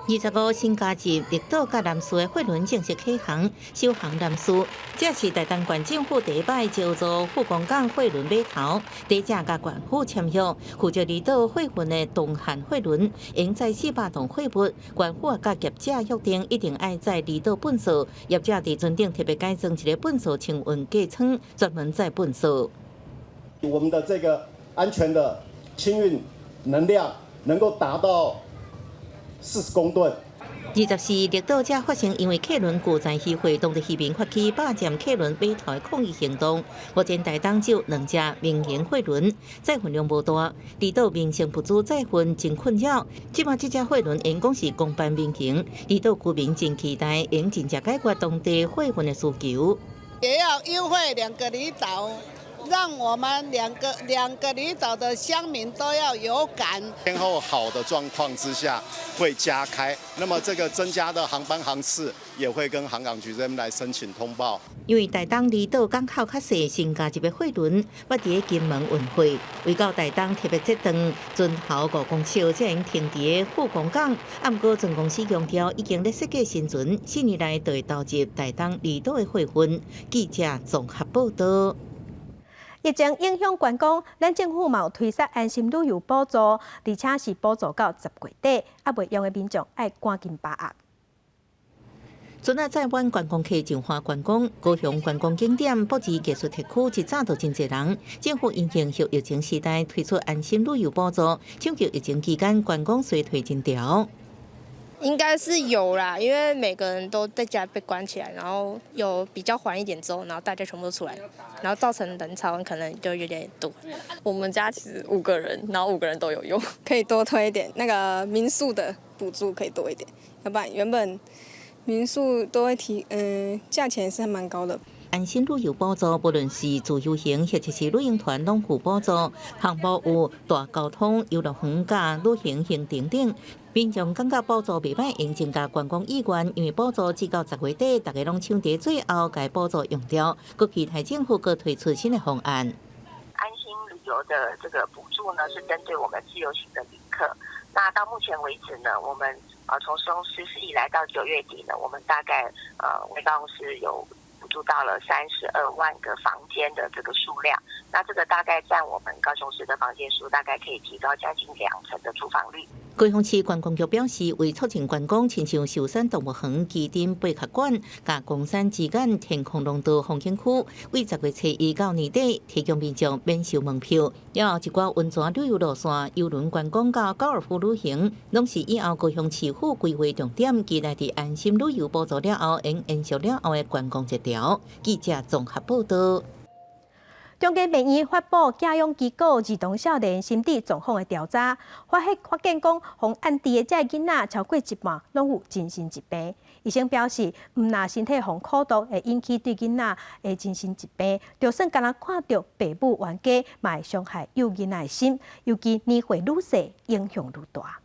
S19: 25新加入绿岛甲南苏的货轮正式启航，首航南苏。这是台东县政府第一摆招租富广港货轮码头，第一只甲县府签约，负责绿岛货运的东汉货轮，应载400吨货物。县府也甲业者约定，一定爱在绿岛粪扫。业者伫船顶特别改装一个粪扫清运架舱，专门载粪扫。
S20: 我们的这个安全的清运能量能够达到40公吨。
S19: 24绿岛遮发生因为客轮故障渔会当地渔民发起霸占客轮码头的抗议行动。目前台东只有2只民营货轮，载运量无大，绿岛民生不足载运真困扰。即马这只货轮因讲是公办民营，绿岛居民真期待应真正解决当地货运的需求。
S21: 也要优惠2个离岛。让我们两个离岛的乡民都要有感。
S20: 天候好的状况之下会加开，那么这个增加的航班航次也会跟航港局这边来申请通报。
S19: 因为台东离岛港口较细，新加入的货轮，捌伫金门运费，为到台东特别这段准后5公尺才能停伫富广港。不过船公司强调，已经咧设计新船，4年内就会投入台东离岛的货运。记者综合报道。
S1: 疫情影响观光，咱政府嘛有推出安心旅游补助，而且是补助到10月底，未用的民众爱赶紧把握。
S19: 船仔载湾观光客进化观光，高雄观光景点布置艺术特区，一早就真侪人。政府因应疫情时代推出安心旅游补助，抢救疫情期间观光衰退真潮。
S6: 应该是有啦，因为每个人都在家被关起来，然后有比较缓一点之后，然后大家全部都出来，然后造成人潮可能就有点多。
S7: 我们家其实5个人，然后5个人都有用，可以多推一点，那个民宿的补助可以多一点，要不然原本民宿都会价钱是还蛮高的。
S19: 安心旅游补助，不论是自由行或者是旅行团，拢有补助。项目有大交通、游乐园、甲旅行行等等。民众感觉补助袂歹，应增加观光意愿，因为补助至到10月底，大家拢抢在最后，该补助用掉。各期待政府各推出新的方案。
S8: 安心旅游的这个补助呢，是针对我们自由行的旅客。那到目前为止呢，我们从实施以来到9月底呢，我们大概卫办公室有补助到了32万个房间的这个数量，那这个大概占我们高雄市的房间数，大概可以提高将近2成的住房率。
S19: 高雄市观光局表示，为促进观光，亲像寿山动物园、旗津贝壳馆、甲公山之间天空廊道风景区，为10月初1到年底提供民众免收门票。了后一寡温泉旅游路线、邮轮观光甲高尔夫旅行，拢是以后高雄市府规划重点，期待伫安心旅游补助了后，延续了后的观光节条。记者综合报道。
S1: 中间病院发布教养机构儿童少年心理状况的调查，发现讲，互按治的这囡仔超过1半拢有精神疾病。医生表示，毋若身体互苦毒，会引起对囡仔的精神疾病。就算敢若看到父母冤家，嘛会伤害幼囡仔的心，尤其年岁愈细，影响愈大。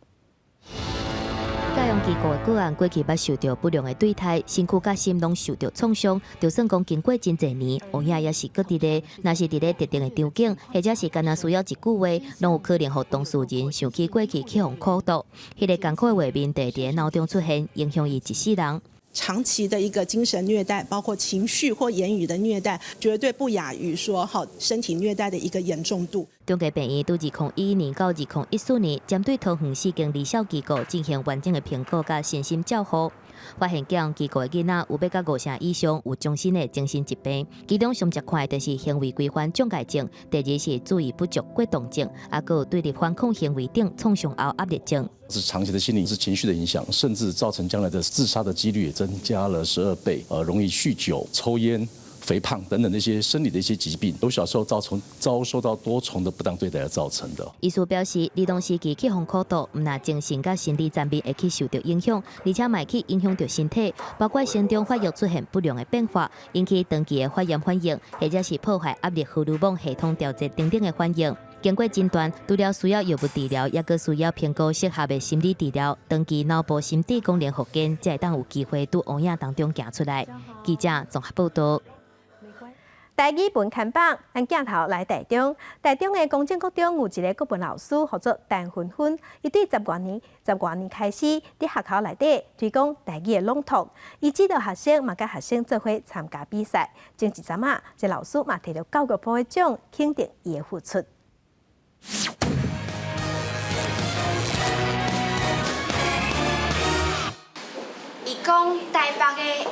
S9: 教养机构的个案过去捌受到不良的对待，身躯甲心拢受到创伤。就算讲经过真侪年，有影也是搁伫咧。若是伫咧特定的场景，或者是敢若需要一句话，拢有可能互当事人想起过去去互苦毒。迄个艰苦的画面，伫咧脑中出现，影响伊一世人。
S22: 长期的一个精神虐待，包括情绪或言语的虐待，绝对不亚于说身体虐待的一个严重度。
S9: 中华病院伫2012年到2014年，针对桃园市经离校机构进行完整的评估甲身心照护，发现教养机构的囡仔有到50成以上有终身的精神疾病，其中上常看的就是行为规范障碍症，第二是注意不足过动症，还有对立反抗行为等创伤后压力症。
S29: 是长期的心理是情绪的影响，甚至造成将来的自杀的几率也增加了12倍。容易酗酒、抽烟、肥胖等等的一些生理的一些疾病，由小时候遭受到多重的不当对待而造成的。
S9: 医师表示，儿童时期去互苦毒，毋但精神甲心理层面会去受到影响，而且嘛去影响到身体，包括心中发育出现不良的变化，引起长期的发炎反应，或者是破坏压力荷尔蒙系统调节等等的反应。经过诊断，除了需要药物治疗，也佫需要评估适合的心理治疗。长期脑部心地功能复健，才会当有机会伫黑影当中行出来。记者综合报道。
S1: 台语文看榜，咱镜头来台中。台中的公正国中有一个国文老师，叫做陈芬芬。伊对10多年开始，伫学校内底推广台语的朗读。伊指导学生嘛，甲学生做伙参加比赛。前一阵啊，这老师嘛摕到教育部的奖，肯定伊的付出。
S23: 伊讲台北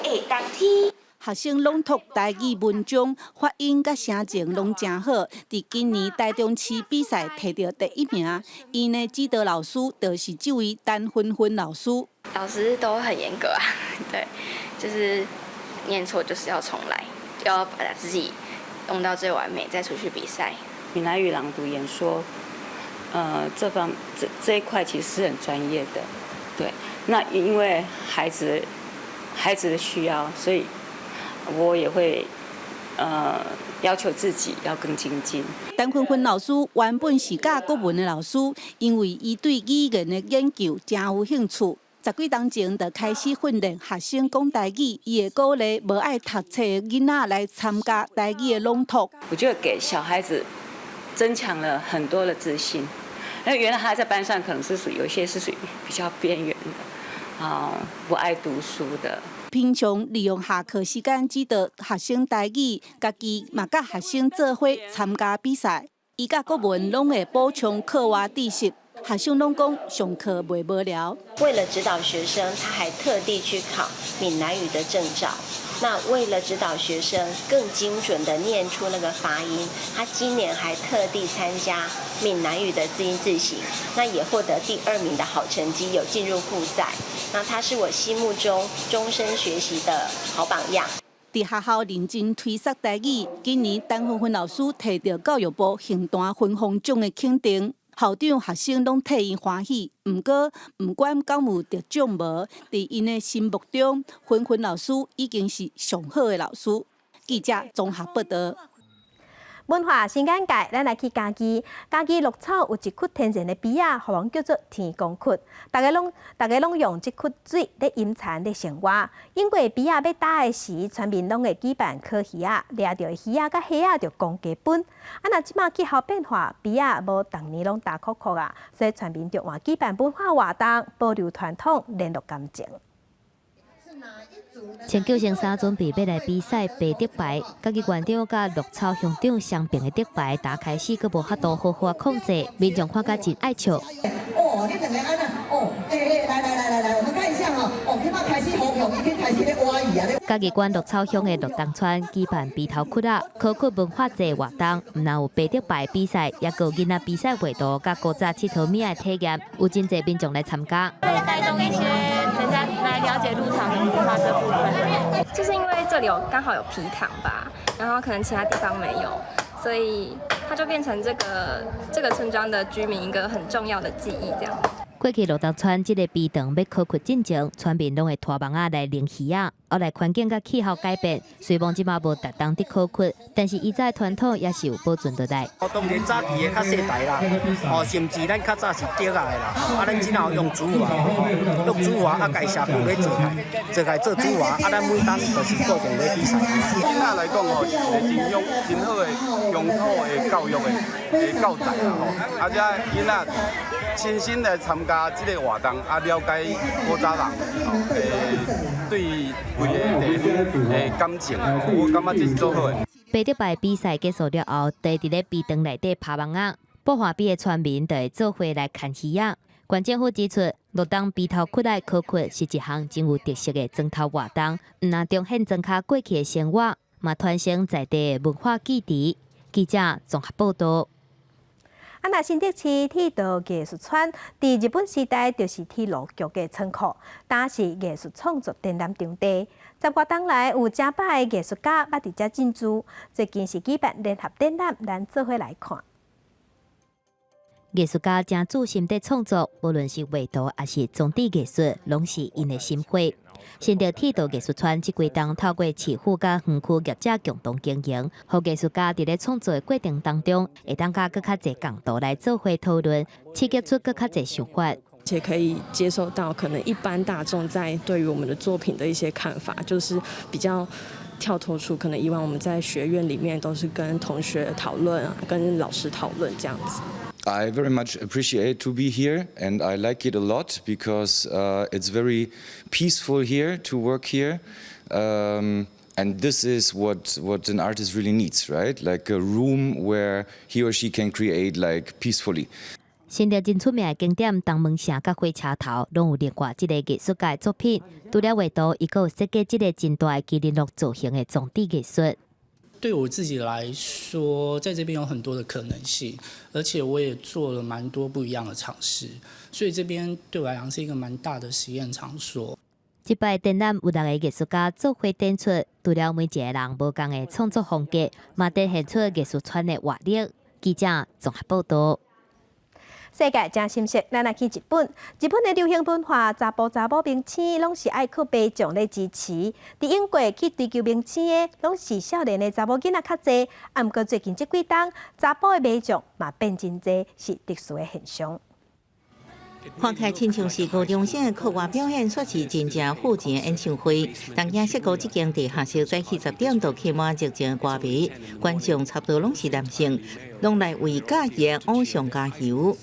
S23: 的下冬天。
S21: 学生朗读台语文章，发音甲声情拢真好。伫今年台中市比赛摕到第1名。伊呢指导老师就是这位陈芬芬老师。
S23: 老师都很严格啊，对，就是念错就是要重来，要把自己弄到最完美，再出去比赛。
S24: 闽南语朗读演说，这一块其实是很专业的，对。那因为孩子的需要，所以我也会要求自己要更精进。
S21: 陈芬芬老师原本是教国文的老师，因为伊对语言的研究真有兴趣。10几年前就开始训练学生讲台语，伊会鼓励无爱读册的囡仔来参加台语的朗读。
S24: 我觉得给小孩子增强了很多的自信。因为原来他在班上可能是有一些是属于比较边缘的，不爱读书的。
S21: 平常利用下课时间指导学生台语，家己嘛甲学生做伙参加比赛。伊甲国文拢会补充课外知识，学生拢讲上课袂无聊。
S25: 为了指导学生，他还特地去考闽南语的证照。
S2: 那为了指导学生更精准的念出那个发音，他今年还特地参加闽南语的字音字形，那也获得第2名的好成绩，有进入复赛。那他是我心目中终身学习的好榜样。
S21: 伫学校认真推广台语，今年陈芬芬老师摕到教育部行单分封奖的肯定。校长、学生拢替因欢喜，不过不管敢有得奖无，伫因的心目中，芬芬老师已经是上好的老师。记者综合报道。
S1: 文化新眼界，咱来去嘉义。嘉义鹿草有一窟天然的鳖仔，互人叫做天公窟。大家拢用这窟水咧饮茶咧生活。因为鳖仔要打的时，村民拢会举办烤鱼仔，掠到的鱼仔甲虾仔就公家本。若即马气候变化，鳖仔无逐年拢大酷酷啊，所以村民就换举办文化活动，保留传统，联络感情。
S9: 穿救生衫准备要来比赛白得牌，嘉义县长甲鹿草乡长相并的得牌，打开始佫无法度好好控制，民众看甲真爱笑。
S12: 哦，你两个安那？哦，来，我们看一下哈。哦，即马开始好用，已经开始咧挖鱼啊！
S9: 嘉义县鹿草乡的鹿东村举办鼻头窟仔考窟文化节活动，唔但有白得牌比赛，也有囡仔比赛画图，甲古早佚佗物的体验，有真侪民众来参加。
S13: 为了带动一些人家来了解鹿草的文化这部分，就是因为这里刚好有皮塘吧，然后可能其他地方没有，所以它就变成这个村庄的居民一个很重要的记忆，这样。
S9: 过去鹿东村这个鼻塘要考窟进前，村民拢会拖网仔来拎鱼仔。后来环境甲气候改变，虽然即马无特当伫考窟，但是以前传统也是有保存落来。
S14: 当然早期的较细台啦，甚至咱较早是竹仔的啦，咱只后用竹娃，用竹娃甲社区咧做开做竹娃，咱每当就是固定咧比赛。
S15: 囡仔来讲是一个真好的乡土的教育的教材啦且囡仔亲身来参加这个活动，了解古早人对规个感情，我感觉这是做好的。
S9: 白得牌比赛结束了后，就伫咧鼻塘内底拍网仔，不华比的村民就会做伙来看鱼仔。县政府指出，鹿东鼻头窟内考窟是一项真有特色的庄头活动，唔但彰显庄脚过去的生活，嘛传承在地的文化记忆。记者综合报道。
S1: 那新竹市铁道艺术村，伫日本时代就是铁路局的仓库，当是艺术创作展览场地。10月冬来有正百个艺术家捌伫遮进驻，最近是举办联合展览，咱做伙来看。
S9: 艺术家正注心地创作，无论是画图还是装置艺术，拢是因的心血。新竹铁道艺术村即几档透过市府甲园区业者共同经营，互艺术家伫咧创作的过程当中，会当甲更较侪角度来做伙讨论，刺激出更较侪想法。
S17: 且可以接受到可能一般大众在对于我们的作品的一些看法，就是比较跳脱出可能以往我们在学院里面都是跟同学讨论啊，跟老师讨论这样子。
S25: I very much appreciate to be here, and I like it a lot because it's very peaceful here to work here. And this is what an artist really needs, right? Like a room where he or she can create like peacefully.
S9: 新竹真出名的景点东门城甲火车头，拢有另外一个艺术家的作品。除了画图，伊阁有设计一个真大的麒麟鹿造型的装置艺术。
S26: 对我自己来说，在这边有很多的可能性，而且我也做了蛮多不一样的尝试，所以这边对我来讲是一个蛮大的实验场所。
S9: 这摆展览有6个艺术家做伙展出，除了每一个人无同的创作风格，嘛展现出艺术圈的活力。记者综合报道。
S1: 世界真新鲜，咱来去日本。日本的流行文化，查甫明星拢是爱靠爸将来支持。伫英国去追求明星的，拢是少年的查某囡仔较侪。啊，毋过最近这几档查甫的迷将嘛变真侪，是特殊的现象。
S19: 看起来亲像是高中生的课外表演，却是真正付钱的演唱会。东京涩谷这间地下室早起10点就开满热情的歌迷，观众差不多拢是男性，拢来为家己的偶像加油。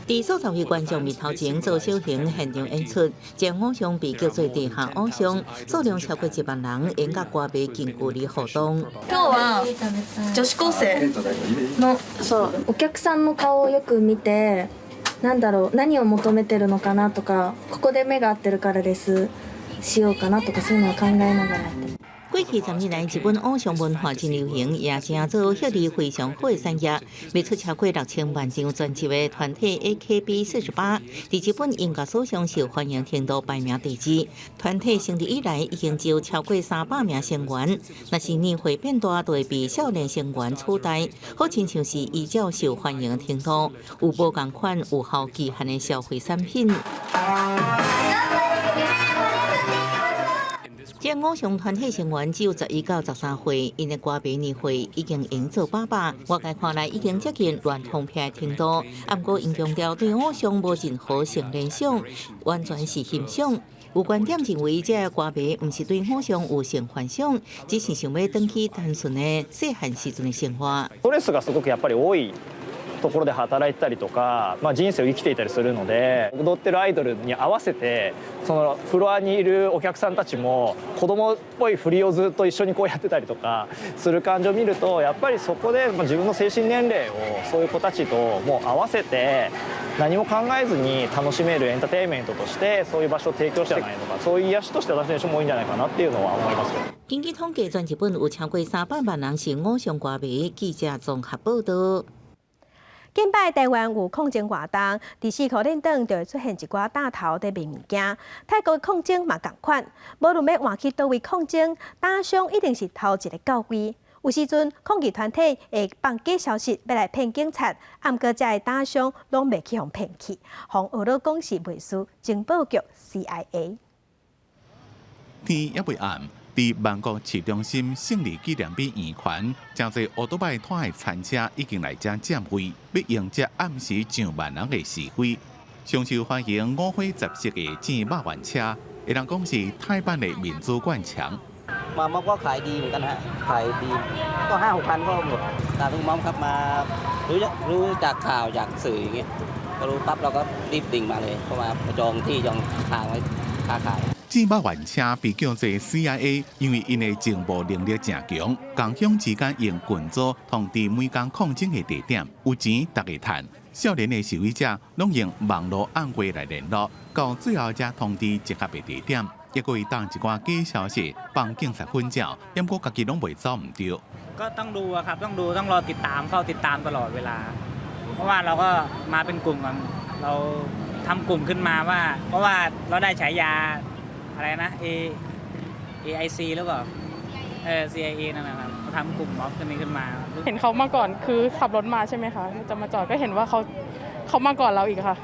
S19: 伫数十位观众面头前做小型现场演出，将偶像被叫做地下偶像，数量超过1万人，演甲歌迷近距離互動。
S27: 今日は女子高生のそうお客さんの顔をよく見て
S3: 何を求めてるのかなとか、ここで目が合ってるからレッスンしようかなとかそういうのは考えながらやって。
S19: 过去10年来，日本偶像文化真流行，也正做效力非常好的产业。卖出超过6000万张专辑的团体 AKB48，在日本音乐史上受欢迎程度排名第2。团体成立以来，已经只有超过300名成员。若是年岁变大，就会被少年成员取代。好亲像是依照受欢迎程度，有无同款有效期限的消费产品。这偶像团体成员只有11到13岁，因的歌迷年岁已经营做800，外界看来已经接近乱通票的程度。不过，因强调对偶像无任何性联想，完全是欣赏。有观点认为，这歌迷不是对偶像有性幻想，只是想要回去单纯的细汉时阵的生活。
S4: ストレスがすごくやっぱり多いところで働いてたりとか、人生を生きていたりするので、踊ってるアイドルに合わせてそのフロアにいるお客さんたちも子供っぽい振りをずっと一緒にこうやってたりとかする感じを見ると、やっぱりそこで自分の精神年齢をそういう子たちともう合わせて何も考えずに楽しめるエンターテインメントとしてそういう場所を提供してないのか、そういう癒しとして出してる人も多いんじゃないかなっていうのは思いますけど。
S19: 根据统计，全日本有超过300万人是偶像歌迷。记者综合报道。
S1: 近摆台湾有抗争活动，伫4号链等就会出现一寡大头在卖物件。泰国的抗争嘛同款，无论要换去倒位抗争，打伤一定是头一个到位。有时阵抗议团体会放假消息要来骗警察，毋过这个打伤拢袂去互骗去。互俄罗讲是卫戍情报局 CIA。
S5: 天也未暗。伫万国市中心胜利纪念碑圆环，真侪乌多拜拖的餐车已经来遮占位，要迎接暗时上万人的示威。上受欢迎5花10色的煎肉丸车，会人讲是泰版的民主灌肠。
S10: มันก็ขายดีเหมือนกันฮะขายดีก็5-6 พันก็หมดตามทุกม็อบครับมารู้จากข่าวจากสื่ออย่างเงี้ยก็รู้ปั๊บเราก็รีบดิ่งมาเลยเพราะมาจองที่จองทางไว้ค้าขาย
S5: 煎肉丸车被叫做 CIA， 因为因的情报能力正强，共享之间用群组通知每间抗争的地点，有钱大家赚。少年的示威者拢用网络暗话来联络，到最后才通知集合的地点。也会当一寡假消息帮警察混淆，不过家己拢袂走唔掉。
S11: ก็ต้องดูครับต้องดูต้องรอติดตามเฝ้าติดตามตลอดเวลาเพราะว่าเราก็มาเป็นกลุ่มกันเราทำกลุ่มขึ้นมาว่าเพราะว่าเราได้ฉายาอะไรนะ AIC แล้วก็CIA นั่นแหละครับทำกลุ่มม็อบกันนี้ขึ้นมา
S16: เห็นเขามาก่อนคือขับรถมาใช่ไหมคะจะมาจอดก็เห็นว่าเขามาก่อนเราอีกค่ะ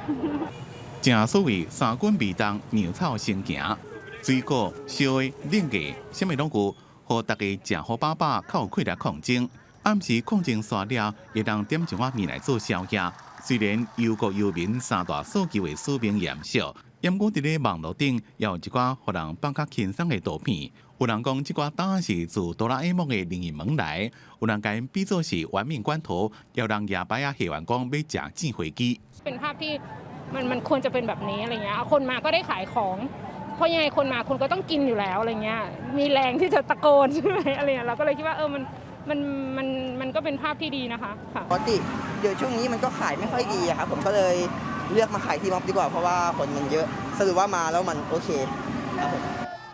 S5: 正所谓三军未动，粮草先行。水果、烧的、冷的，什么拢有，互大家食好饱饱，较有气力抗争。暗时抗争煞了，会当点一碗面来做宵夜。虽然忧国忧民三大诉求的使命严肃，不过伫咧网络顶也有一寡互人放较轻松的图片。有人讲这寡答案是自哆啦 A 梦的灵异门来，有人甲比作是玩命关头，也有人夜摆啊戏完讲要食煎回鸡。
S18: เป็นภาพที่มันควรจะเป็นแบบนี้อะไรเงี้ยคนมาก็ได้ขายของเพราะยังไงคนมาคุณก็ต้องกินอยู่แล้วอะไรเงี้ยมีแรงที่จะตะโกนใช่ไหมอะไรเงี้ยเราก็เลยคิดว่ามันก็เป็นภาพที่ดีนะคะ
S27: ปกติเดี๋ยวช่วงนี้มันก็ขายไม่ค่อยดีครับผมก็เลยเลือกมาขายที่ม็อบดีกว่าเพราะว่าคนมันเยอะสรุปว่ามาแล้วมันโอเคครับผม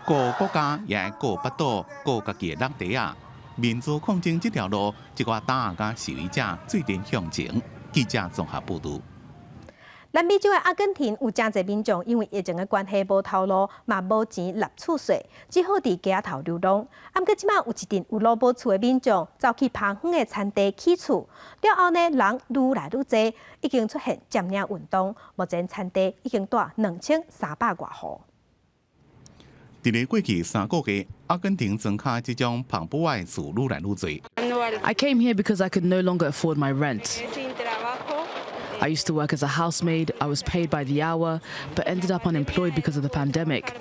S5: 顾国家也会顾巴肚，顾家己的落地啊！民主抗争这条路，一寡打压甲示威者最终向前。记者综合报道。
S1: 南美洲的阿根廷有真侪民众因为疫情的关系无头路，嘛无钱纳厝税，只好伫街头流浪。不过即马有一阵有老无厝的民众走去旁远的田地起厝，了后呢人愈来愈多，已经出现占领运动。目前田地已经大2300多户。
S5: 伫咧过去3个月，阿根廷增加这种旁不外厝愈来愈多。
S28: I came here because I could no longer afford my rent. I used to work as a housemaid. I was paid by the hour, but ended up unemployed because of the pandemic.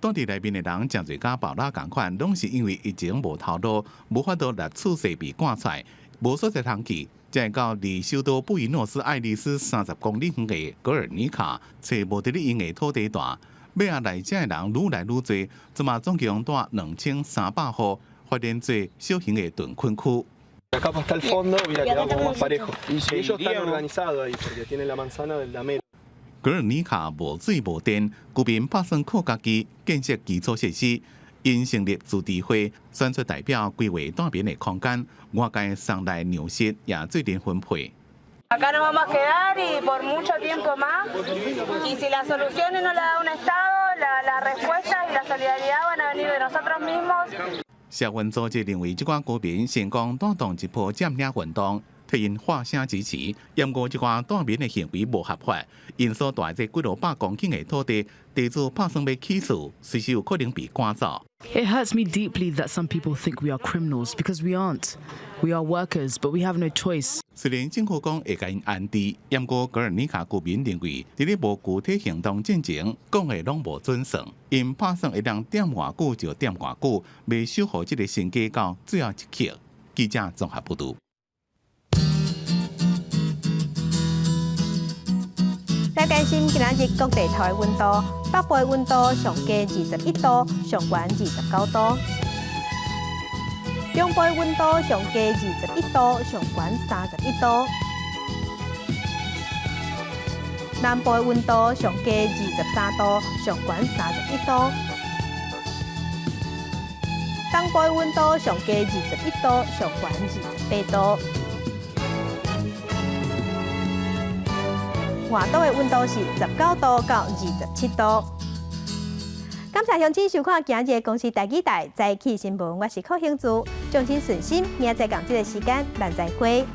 S5: 当地内面的人真侪甲爆拉共款，拢是因为疫情无头路，无法度纳厝税被赶出来，无所在通去，才会到离首都布宜诺斯艾利斯30公里远的格尔尼卡，找无得利用的土地段。尾下来遮的人愈来愈多，即嘛总共带2300户，发展做小型的屯垦区。
S2: Acá hasta el fondo, mira, quedamos más parejo. Y ellos están organizados ahí porque tienen la manzana de la meta.
S5: 格尔尼卡无水无电，居民打算靠家己建设基础设施。因成立自治会，选出代表规划单边的空间，外界送来粮食也最能分配。
S6: Acá nos vamos a quedar y por mucho tiempo más. Y si las soluciones no las da un Estado, la respuesta y la solidaridad van a venir de nosotros mismos.
S5: 社运组织认为，这寡居民成功带动一波占领运动，替因发声支持。因过这寡单边的行为无合法，因所带这几多百公顷的土地，地主打算要起诉，随时有可能被赶走。
S28: It hurts me deeply that some people think we are criminals because we aren't. We are workers, but we have no choice.
S5: 虽然政府讲会甲因安置，不过格尔尼卡居民认为，伫咧无具体行动进前，讲的拢无准算。因打算会当点偌久就点偌久，未守护这个新街到最后一刻。记者综合报道。
S1: 来关心今仔日各地头的温度，北部的温度上低21度，上悬29度；中部的温度上低21度，上悬31度；南部的温度上低23度，上悬31度；东部的温度上低21度，上悬28度。 外岛的温度是19度到27度。感谢乡亲收看今日的公视台记台早起新闻，我是柯兴珠，众亲顺心，明仔载同这个时间，咱再会。